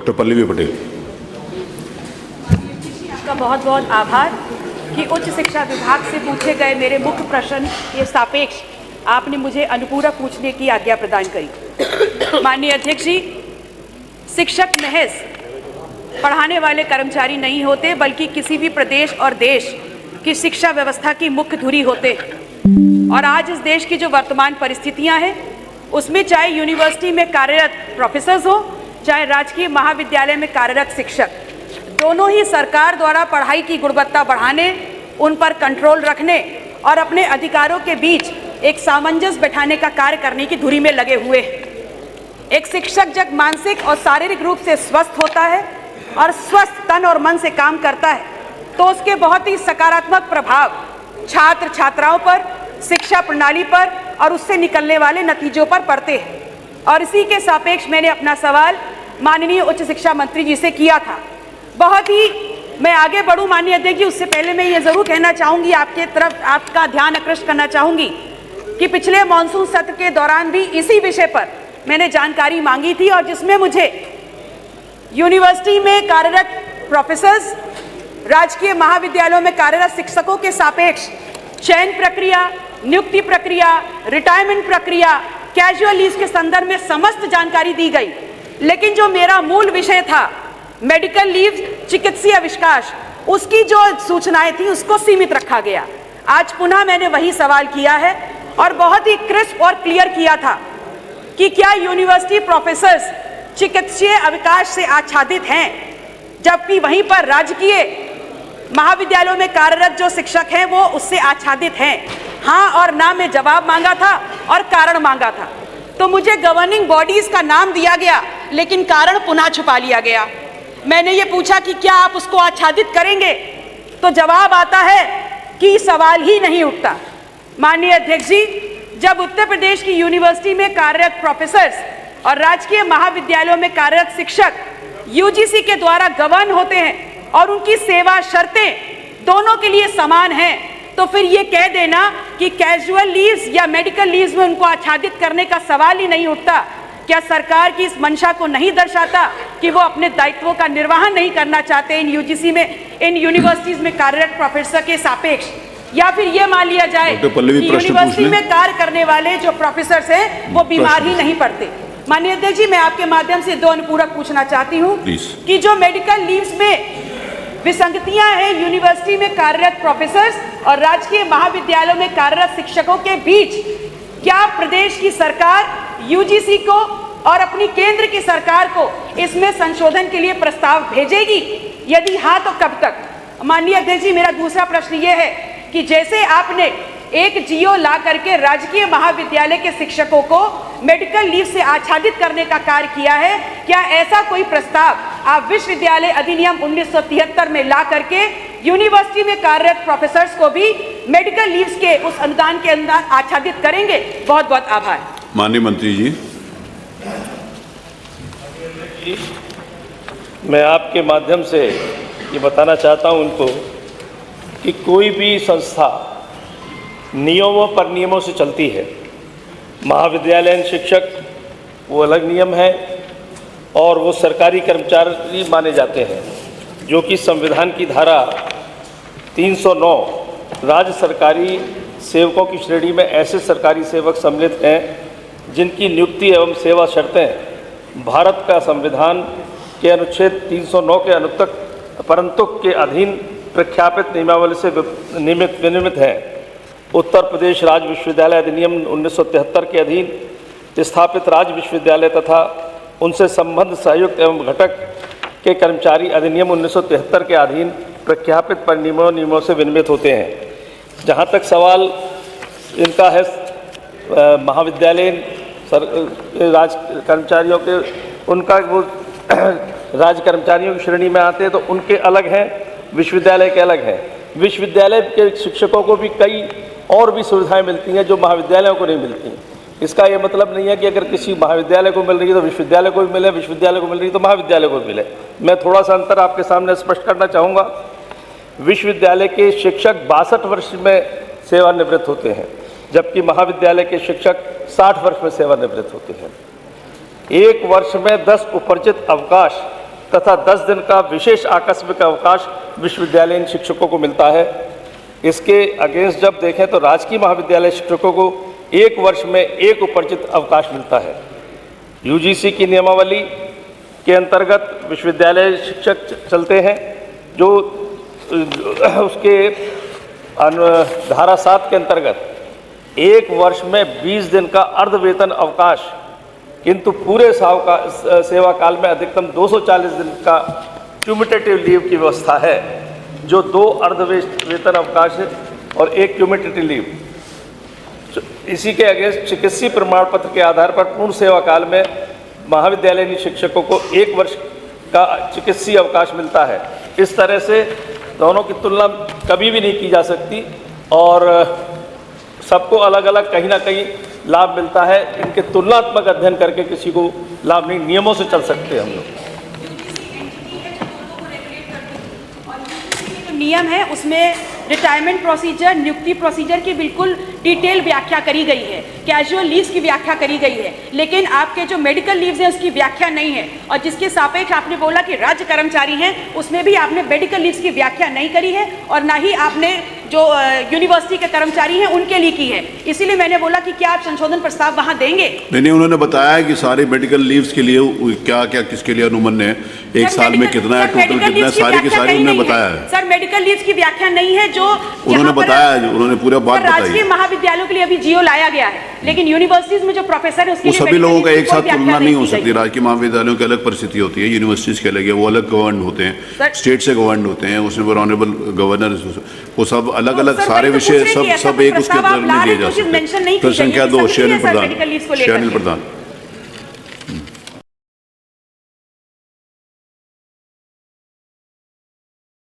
Doctor Pallavi Patel. आपका बहुत बहुत आभार कि उच्च शिक्षा विभाग से पूछे गए मेरे मुख्य प्रश्न के सापेक्ष आपने मुझे अनुपूरक पूछने की आज्ञा प्रदान करी। माननीय अध्यक्ष जी, शिक्षक महज पढ़ाने वाले कर्मचारी नहीं होते, बल्कि किसी भी प्रदेश और देश की शिक्षा व्यवस्था की मुख्य धुरी होते हैं। और आज इस देश की जो वर्तमान परिस्थितियां हैं, उसमें चाहे यूनिवर्सिटी में कार्यरत प्रोफेसर्स हो, चाहे राजकीय महाविद्यालय में कार्यरत शिक्षक, दोनों ही सरकार द्वारा पढ़ाई की गुणवत्ता बढ़ाने, उन पर कंट्रोल रखने और अपने अधिकारों के बीच एक सामंजस्य बैठाने का कार्य करने की धुरी में लगे हुए हैं। एक शिक्षक जब मानसिक और शारीरिक रूप से स्वस्थ होता है और स्वस्थ तन और मन से काम करता है, तो उसके बहुत ही सकारात्मक प्रभाव छात्र छात्राओं पर, शिक्षा प्रणाली पर और उससे निकलने वाले नतीजों पर पड़ते हैं। और इसी के सापेक्ष मैंने अपना सवाल माननीय उच्च शिक्षा मंत्री जी से किया था। बहुत ही मैं आगे बढ़ूं माननीय अध्यक्ष जी, उससे पहले मैं ये जरूर कहना चाहूँगी, आपके तरफ आपका ध्यान आकृष्ट करना चाहूँगी कि पिछले मानसून सत्र के दौरान भी इसी विषय पर मैंने जानकारी मांगी थी, और जिसमें मुझे यूनिवर्सिटी में कार्यरत प्रोफेसर्स, राजकीय महाविद्यालयों में कार्यरत शिक्षकों के सापेक्ष चयन प्रक्रिया, नियुक्ति प्रक्रिया, रिटायरमेंट प्रक्रिया, कैजुअल लीव के संदर्भ में समस्त जानकारी दी गई। लेकिन जो मेरा मूल विषय था मेडिकल लीव, चिकित्सीय अवकाश, उसकी जो सूचनाएं थी उसको सीमित रखा गया। आज पुनः मैंने वही सवाल किया है और बहुत ही क्रिस्प और क्लियर किया था कि क्या यूनिवर्सिटी प्रोफेसर्स चिकित्सीय अवकाश से आच्छादित हैं, जबकि वहीं पर राजकीय महाविद्यालयों में कार्यरत जो शिक्षक हैं वो उससे आच्छादित हैं। हाँ और ना में जवाब मांगा था और कारण मांगा था, तो मुझे गवर्निंग बॉडीज का नाम दिया गया, लेकिन कारण पुनः छुपा लिया गया। मैंने ये पूछा कि क्या आप उसको आच्छादित करेंगे, तो जवाब आता है कि सवाल ही नहीं उठता। माननीय अध्यक्ष जी, जब उत्तर प्रदेश की यूनिवर्सिटी में कार्यरत प्रोफेसर्स और राजकीय महाविद्यालयों में कार्यरत शिक्षक यूजीसी के द्वारा गवर्न होते हैं और उनकी सेवा शर्तें दोनों के लिए समान हैं, तो फिर ये कह देना कि कैजुअल लीव्स या मेडिकल लीव्स में उनको आच्छादित करने का सवाल ही नहीं उठता, क्या सरकार की इस मंशा को नहीं दर्शाता कि वो अपने दायित्वों का निर्वहन नहीं करना चाहते इन यूजीसी में, इन यूनिवर्सिटीज में कार्यरत प्रोफेसर के सापेक्ष? या फिर ये मान लिया जाए कि यूनिवर्सिटी में कार्य करने वाले जो प्रोफेसर हैं वो बीमार ही नहीं पड़ते? माननीय अध्यक्ष जी, मैं आपके माध्यम से दो अनुपूरक पूछना चाहती हूँ कि जो मेडिकल लीव्स में विसंगतियां हैं यूनिवर्सिटी में कार्यरत प्रोफेसर्स और राजकीय महाविद्यालयों में कार्यरत शिक्षकों के बीच, क्या प्रदेश की सरकार यूजीसी को और अपनी केंद्र की सरकार को इसमें संशोधन के लिए प्रस्ताव भेजेगी? यदि हाँ, तो कब तक? माननीय अध्यक्ष जी, मेरा दूसरा प्रश्न ये है कि जैसे आपने एक जियो ला करके राजकीय महाविद्यालय के शिक्षकों को मेडिकल लीव से आच्छादित करने का कार्य किया है, क्या ऐसा कोई प्रस्ताव आप विश्वविद्यालय अधिनियम 1973 में ला करके यूनिवर्सिटी में कार्यरत प्रोफेसर्स को भी मेडिकल लीव्स के उस अनुदान के अंदर आच्छादित करेंगे? बहुत बहुत आभार। माननीय मंत्री जी। मैं आपके माध्यम से ये बताना चाहता हूं उनको कि कोई भी संस्था नियमों पर नियमों से चलती है। महाविद्यालयीन शिक्षक वो अलग नियम है और वो सरकारी कर्मचारी माने जाते हैं, जो कि संविधान की धारा 309 राज्य सरकारी सेवकों की श्रेणी में ऐसे सरकारी सेवक सम्मिलित हैं जिनकी नियुक्ति एवं सेवा शर्तें भारत का संविधान के अनुच्छेद 309 के परंतुक के अधीन प्रख्यापित नियमावली से विनियमित हैं। उत्तर प्रदेश राज्य विश्वविद्यालय अधिनियम 1973 के अधीन स्थापित राज्य विश्वविद्यालय तथा उनसे संबद्ध संयुक्त एवं घटक के कर्मचारी अधिनियम 1973 के अधीन प्रख्यापित नियमों से विनियमित होते हैं। जहाँ तक सवाल इनका है महाविद्यालयीन राज्य कर्मचारियों के, उनका वो राज्य कर्मचारियों की श्रेणी में आते हैं तो उनके अलग हैं, विश्वविद्यालय के अलग हैं। विश्वविद्यालय के शिक्षकों को भी कई और भी सुविधाएं मिलती हैं जो महाविद्यालयों को नहीं मिलती। इसका ये मतलब नहीं है कि अगर किसी महाविद्यालय को मिल रही है तो विश्वविद्यालय को भी मिले, विश्वविद्यालय को मिल रही है तो महाविद्यालय को भी मिले। मैं थोड़ा सा अंतर आपके सामने स्पष्ट करना चाहूँगा। विश्वविद्यालय के शिक्षक 62 वर्ष में सेवानिवृत्त होते हैं, जबकि महाविद्यालय के शिक्षक 60 वर्ष में सेवानिवृत्त होते हैं। एक वर्ष में 10 उपर्जित अवकाश तथा 10 दिन का विशेष आकस्मिक अवकाश विश्वविद्यालयीन शिक्षकों को मिलता है। इसके अगेंस्ट जब देखें तो राजकीय महाविद्यालय शिक्षकों को 1 वर्ष में 1 उपर्जित अवकाश मिलता है। यूजीसी की नियमावली के अंतर्गत विश्वविद्यालय शिक्षक चलते हैं, जो उसके धारा 7 के अंतर्गत 1 वर्ष में 20 दिन का अर्ध वेतन अवकाश, किंतु पूरे सेवा काल में अधिकतम 240 दिन का क्यूमुलेटिव लीव की व्यवस्था है, जो 2 अर्ध वेतन अवकाश और 1 क्यूमुलेटिव लीव। इसी के अगेंस्ट चिकित्सीय प्रमाण पत्र के आधार पर पूर्ण सेवा काल में महाविद्यालयीन शिक्षकों को 1 वर्ष का चिकित्सीय अवकाश मिलता है। इस तरह से दोनों की तुलना कभी भी नहीं की जा सकती और सबको अलग अलग कहीं ना कहीं लाभ मिलता है। इनके तुलनात्मक अध्ययन करके किसी को लाभ नहीं, नियमों से चल सकते हैं हम लोग। नियम है उसमें रिटायरमेंट प्रोसीजर, नियुक्ति प्रोसीजर की बिल्कुल डिटेल व्याख्या करी गई है, कैजुअल लीव्स की व्याख्या करी गई है, लेकिन आपके जो मेडिकल लीव्स हैं उसकी व्याख्या नहीं है। और जिसके सापेक्ष आपने बोला कि राज्य कर्मचारी हैं, उसमें भी आपने मेडिकल लीव्स की व्याख्या नहीं करी है और ना ही आपने जो यूनिवर्सिटी के कर्मचारी हैं उनके लिए की है। इसीलिए मैंने बोला कि क्या आप संशोधन प्रस्ताव वहां देंगे? नहीं, उन्होंने बताया कि सारे मेडिकल लीव्स के लिए क्या क्या किसके लिए अनुमन है, 1 साल में कितना है, टोटल कितना है, सारी की सारी उन्होंने बताया है। सर मेडिकल लीव्स की व्याख्या नहीं है, जो उन्होंने बताया, उन्होंने पूरा बात बताई। राजकीय महाविद्यालयों के लिए अभी जियो लाया गया है, लेकिन यूनिवर्सिटीज में जो प्रोफेसर है उसके वो सभी लोगों का एक साथ तुलना नहीं हो सकती। राजकीय महाविद्यालयों की अलग परिस्थिति होती है, यूनिवर्सिटीज के अलग है, वो अलग गवर्न होते हैं, स्टेट से गवर्न होते हैं, उसमें ऑनरेबल गवर्नर, वो सब अलग अलग सारे विषय सब एक उसके अंदर नहीं दिए जा सकते। प्रश्न संख्या 2 शेरनील प्रधान।